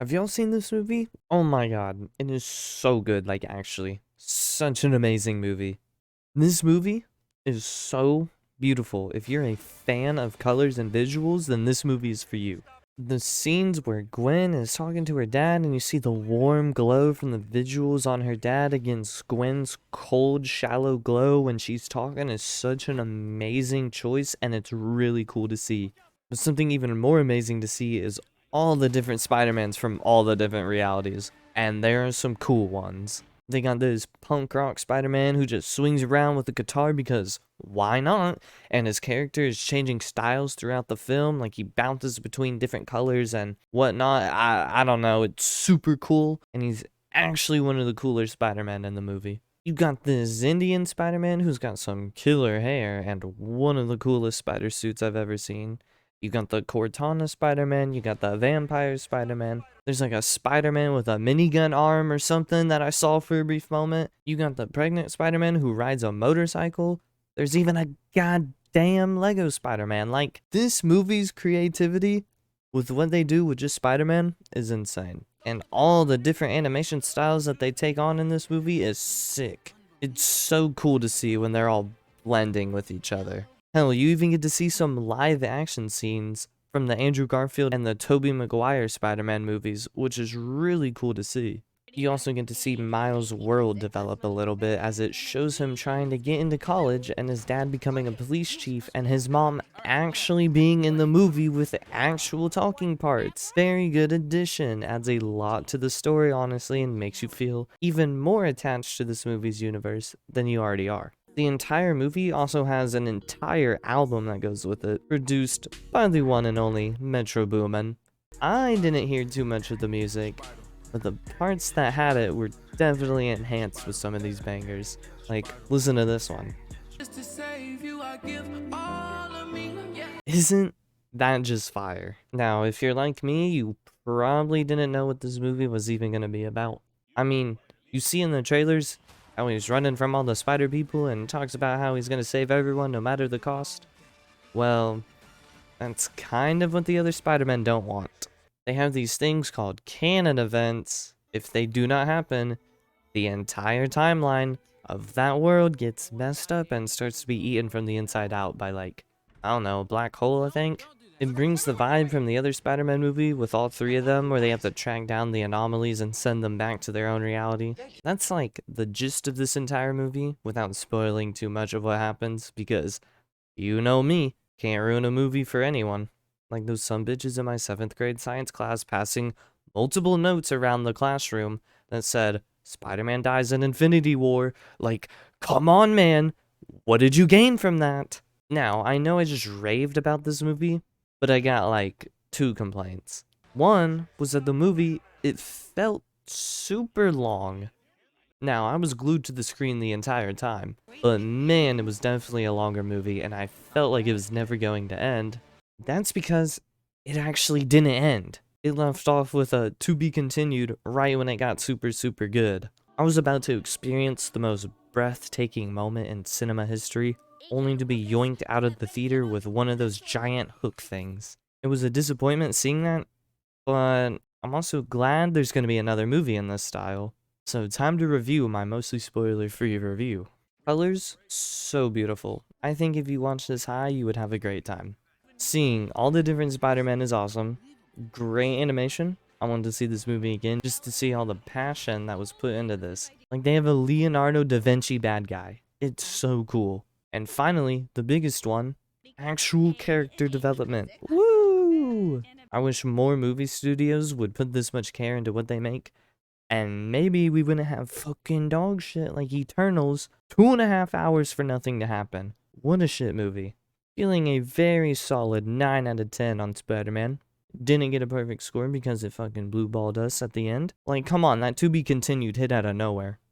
Have y'all seen this movie? Oh my god, it is so good, like actually. Such an amazing movie. This movie is so beautiful. If you're a fan of colors and visuals, then this movie is for you. The scenes where Gwen is talking to her dad and you see the warm glow from the visuals on her dad against Gwen's cold, shallow glow when she's talking is such an amazing choice, and it's really cool to see. But something even more amazing to see is all the different Spider-Mans from all the different realities. And there are some cool ones. They got this punk rock Spider-Man who just swings around with a guitar because why not? And his character is changing styles throughout the film, like he bounces between different colors and whatnot. I don't know, it's super cool, and he's actually one of the cooler Spider-Man in the movie. You got this Indian Spider-Man who's got some killer hair and one of the coolest spider suits I've ever seen. You got the Cortana Spider-Man, you got the Vampire Spider-Man. There's like a Spider-Man with a minigun arm or something that I saw for a brief moment. You got the pregnant Spider-Man who rides a motorcycle. There's even a goddamn Lego Spider-Man. Like, this movie's creativity with what they do with just Spider-Man is insane. And all the different animation styles that they take on in this movie is sick. It's so cool to see when they're all blending with each other. Hell, you even get to see some live action scenes from the Andrew Garfield and the Tobey Maguire Spider-Man movies, which is really cool to see. You also get to see Miles' world develop a little bit as it shows him trying to get into college and his dad becoming a police chief and his mom actually being in the movie with actual talking parts. Very good addition, adds a lot to the story honestly and makes you feel even more attached to this movie's universe than you already are. The entire movie also has an entire album that goes with it, produced by the one and only Metro Boomin. I didn't hear too much of the music, but the parts that had it were definitely enhanced with some of these bangers. Like, listen to this one. Isn't that just fire? Now, if you're like me, you probably didn't know what this movie was even gonna be about. I mean, you see in the trailers how he's running from all the spider people and talks about how he's gonna save everyone no matter the cost. Well, that's kind of what the other Spider-Men don't want. They have these things called canon events. If they do not happen, the entire timeline of that world gets messed up and starts to be eaten from the inside out by, like, I don't know, a black hole, I think? It brings the vibe from the other Spider-Man movie with all three of them, where they have to track down the anomalies and send them back to their own reality. That's like the gist of this entire movie, without spoiling too much of what happens, because you know me, can't ruin a movie for anyone. Like those some bitches in my 7th grade science class passing multiple notes around the classroom that said, Spider-Man dies in Infinity War. Like, come on, man. What did you gain from that? Now, I know I just raved about this movie, but I got like 2 complaints. One was that the movie, it felt super long. Now, I was glued to the screen the entire time, but man, it was definitely a longer movie, and I felt like it was never going to end. That's because it actually didn't end. It left off with a to be continued right when it got super, super good. I was about to experience the most breathtaking moment in cinema history, only to be yoinked out of the theater with one of those giant hook things. It was a disappointment seeing that, but I'm also glad there's going to be another movie in this style. So time to review my mostly spoiler-free review. Colors, so beautiful. I think if you watch this high, you would have a great time. Seeing all the different Spider-Man is awesome. Great animation. I wanted to see this movie again just to see all the passion that was put into this. Like, they have a Leonardo da Vinci bad guy. It's so cool. And finally, the biggest one, actual character development. Woo! I wish more movie studios would put this much care into what they make. And maybe we wouldn't have fucking dog shit like Eternals, 2.5 hours for nothing to happen. What a shit movie. Feeling a very solid 9 out of 10 on Spider-Man. Didn't get a perfect score because it fucking blue balled us at the end. Like, come on, that to be continued hit out of nowhere.